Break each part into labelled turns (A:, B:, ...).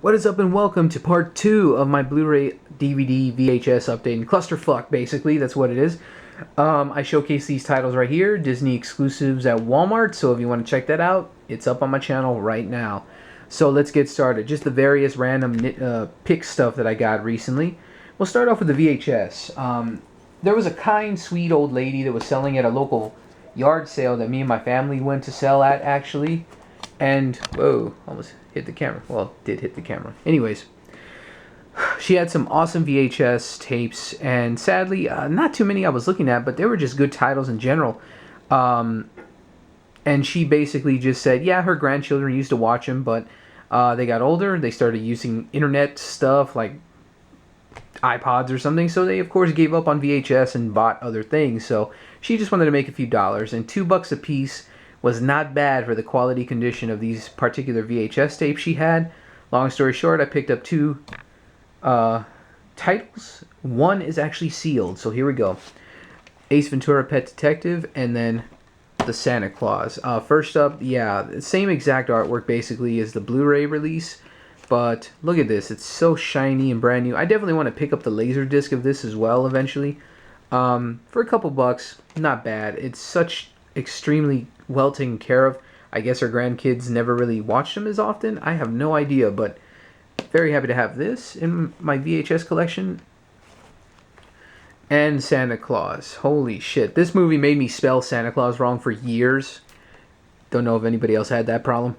A: What is up and welcome to part 2 of my Blu-ray DVD VHS update and clusterfuck, basically, that's what it is. I showcase these titles right here, Disney exclusives at Walmart, so if you want to check that out, it's up on my channel right now. So let's get started. Just the various random pick stuff that I got recently. We'll start off with the VHS. There was a kind, sweet old lady that was selling at a local yard sale that me and my family went to sell at, actually. And, whoa, almost hit the camera. Well, did hit the camera. Anyways, she had some awesome VHS tapes, and sadly, not too many I was looking at, but they were just good titles in general. And she basically just said, yeah, her grandchildren used to watch them, but they got older, they started using internet stuff like iPods or something, so they of course gave up on VHS and bought other things. So she just wanted to make a few dollars, and $2 a piece was not bad for the quality condition of these particular VHS tapes she had. Long story short, I picked up two titles. One is actually sealed, so here we go. Ace Ventura, Pet Detective, and then the Santa Claus. First up, yeah, same exact artwork basically as the Blu-ray release, but look at this. It's so shiny and brand new. I definitely want to pick up the laser disc of this as well eventually. For a couple bucks, not bad. It's such extremely well taken care of. I guess our grandkids never really watched them as often. I have no idea, but very happy to have this in my VHS collection. And Santa Claus. Holy shit. This movie made me spell Santa Claus wrong for years. Don't know if anybody else had that problem.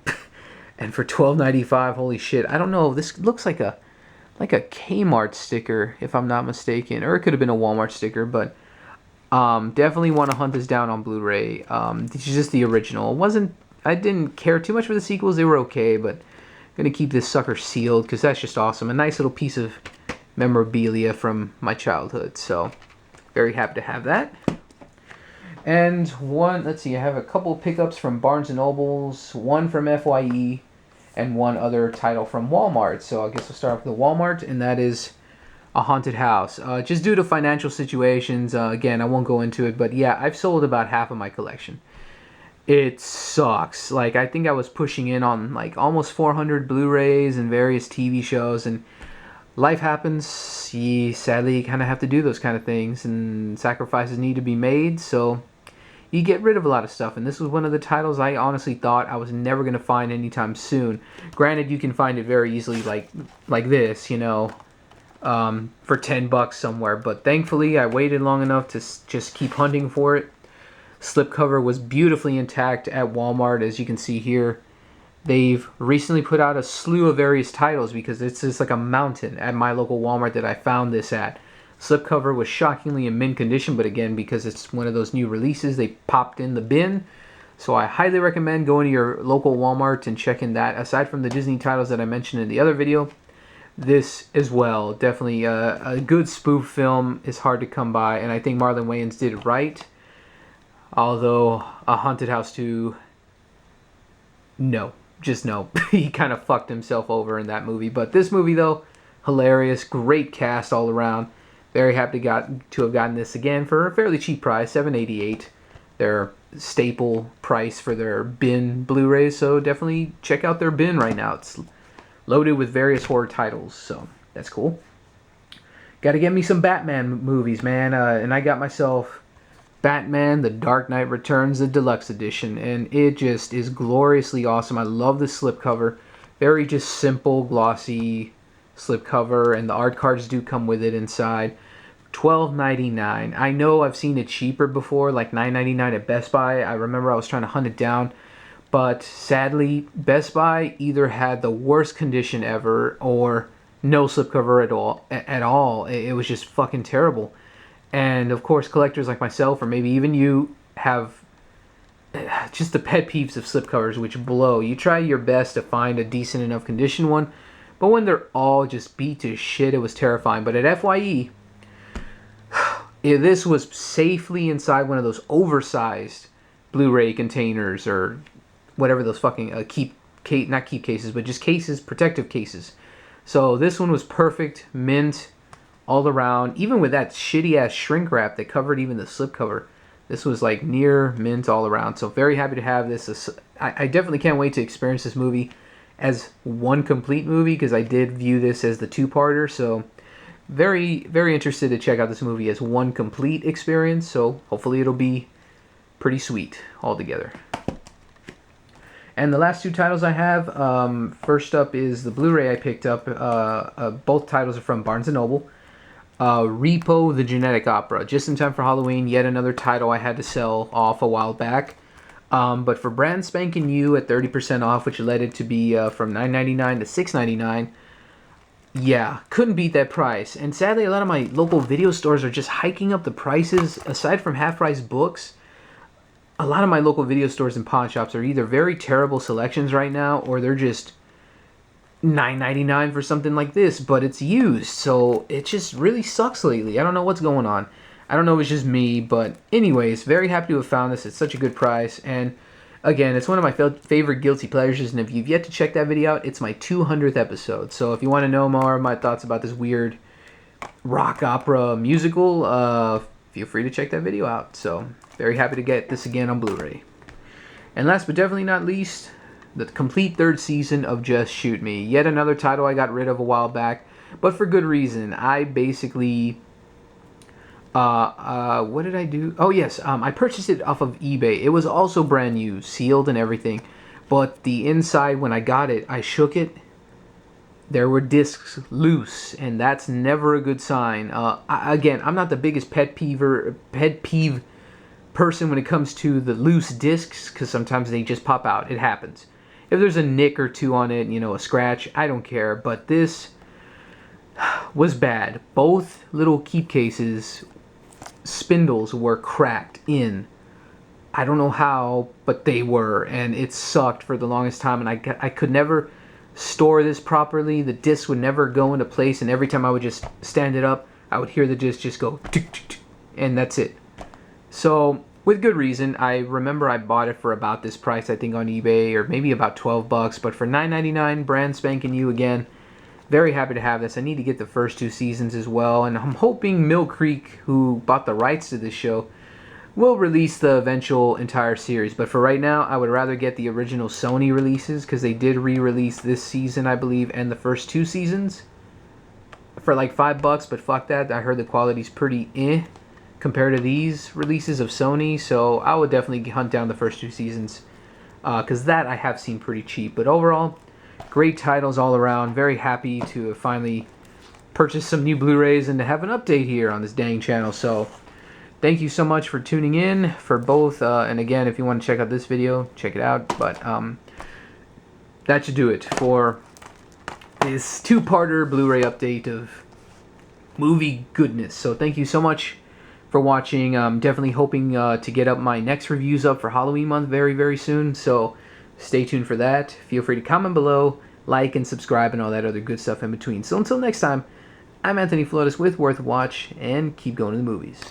A: And for $12.95, holy shit. I don't know. This looks like a Kmart sticker, if I'm not mistaken. Or it could have been a Walmart sticker, but definitely want to hunt this down on Blu-ray. This is just the original. I didn't care too much for the sequels. They were okay, but I'm going to keep this sucker sealed because that's just awesome. A nice little piece of memorabilia from my childhood. So, very happy to have that. And let's see, I have a couple pickups from Barnes & Nobles, one from FYE, and one other title from Walmart. So I guess we'll start off with the Walmart, and that is A Haunted House. Just due to financial situations, again, I won't go into it, but yeah, I've sold about half of my collection. It sucks. Like, I think I was pushing in on like almost 400 Blu-rays and various TV shows, and life happens. You sadly kind of have to do those kind of things, and sacrifices need to be made, so you get rid of a lot of stuff, and this was one of the titles I honestly thought I was never going to find anytime soon. Granted, you can find it very easily like this, you know, for $10 somewhere, but thankfully I waited long enough to just keep hunting for it. Slipcover was beautifully intact at Walmart, as you can see here. They've recently put out a slew of various titles because it's just like a mountain at my local Walmart that I found this at. Slipcover was shockingly in mint condition, but again, because it's one of those new releases, they popped in the bin. So I highly recommend going to your local Walmart and checking that. Aside from the Disney titles that I mentioned in the other video, this as well. Definitely a good spoof film is hard to come by, and I think Marlon Wayans did it right. Although A Haunted House 2, no. Just no. He kind of fucked himself over in that movie. But this movie, though, hilarious. Great cast all around. Very happy to have gotten this again for a fairly cheap price, $7.88. Their staple price for their bin Blu-rays. So definitely check out their bin right now. It's loaded with various horror titles. So that's cool. Got to get me some Batman movies, man. And I got myself Batman, The Dark Knight Returns, the Deluxe Edition, and it just is gloriously awesome. I love the slipcover. Very just simple, glossy slipcover, and the art cards do come with it inside. $12.99. I know I've seen it cheaper before, like $9.99 at Best Buy. I remember I was trying to hunt it down, but sadly, Best Buy either had the worst condition ever or no slipcover at all. It was just fucking terrible. And of course, collectors like myself, or maybe even you, have just the pet peeves of slipcovers which blow. You try your best to find a decent enough condition one, but when they're all just beat to shit, it was terrifying. But at FYE, this was safely inside one of those oversized Blu-ray containers, or whatever those fucking not keep cases, but just cases, protective cases. So this one was perfect, mint all around, even with that shitty ass shrink wrap that covered even the slipcover. This was like near mint all around. So very happy to have this. I definitely can't wait to experience this movie as one complete movie, because I did view this as the two-parter. So very, very interested to check out this movie as one complete experience. So hopefully it'll be pretty sweet altogether. And the last two titles I have, first up is the Blu-ray I picked up. Both titles are from Barnes & Noble. Repo, the Genetic Opera. Just in time for Halloween, yet another title I had to sell off a while back. But for brand spanking new at 30% off, which led it to be from $9.99 to $6.99. Yeah, couldn't beat that price. And sadly, a lot of my local video stores are just hiking up the prices. Aside from half-price books, a lot of my local video stores and pawn shops are either very terrible selections right now, or they're just $9.99 for something like this, but it's used. So it just really sucks lately. I don't know what's going on. I don't know if it's just me, but anyways, very happy to have found this at such a good price. And again, it's one of my favorite guilty pleasures, and if you've yet to check that video out, it's my 200th episode. So if you want to know more of my thoughts about this weird rock opera musical, feel free to check that video out. So very happy to get this again on Blu-ray. And last but definitely not least, the complete third season of Just Shoot Me. Yet another title I got rid of a while back, but for good reason. I basically... what did I do? Oh yes, I purchased it off of eBay. It was also brand new, sealed and everything. But the inside, when I got it, I shook it. There were discs loose, and that's never a good sign. Again, I'm not the biggest pet peeve person when it comes to the loose discs, because sometimes they just pop out. It happens. If there's a nick or two on it, you know, a scratch, I don't care. But this was bad. Both little keep cases, spindles were cracked in. I don't know how, but they were, and it sucked for the longest time, and I could never store this properly. The disc would never go into place, and every time I would just stand it up, I would hear the disc just go tick, tick, tick, and that's it. So with good reason. I remember I bought it for about this price, I think, on eBay, or maybe about 12 bucks, but for $9.99, brand spanking new again. Very happy to have this. I need to get the first two seasons as well, and I'm hoping Mill Creek, who bought the rights to this show, will release the eventual entire series. But for right now, I would rather get the original Sony releases, because they did re-release this season, I believe, and the first two seasons for like $5, but fuck that. I heard the quality's pretty compared to these releases of Sony, so I would definitely hunt down the first two seasons, because that I have seen pretty cheap. But overall, great titles all around. Very happy to have finally purchased some new Blu-rays and to have an update here on this dang channel. So thank you so much for tuning in for both, and again, if you want to check out this video, check it out. But that should do it for this two-parter Blu-ray update of movie goodness. So thank you so much for watching. I'm definitely hoping to get up my next reviews up for Halloween month very, very soon. So stay tuned for that. Feel free to comment below, like, and subscribe, and all that other good stuff in between. So until next time, I'm Anthony Flotis with Worth Watch, and keep going to the movies.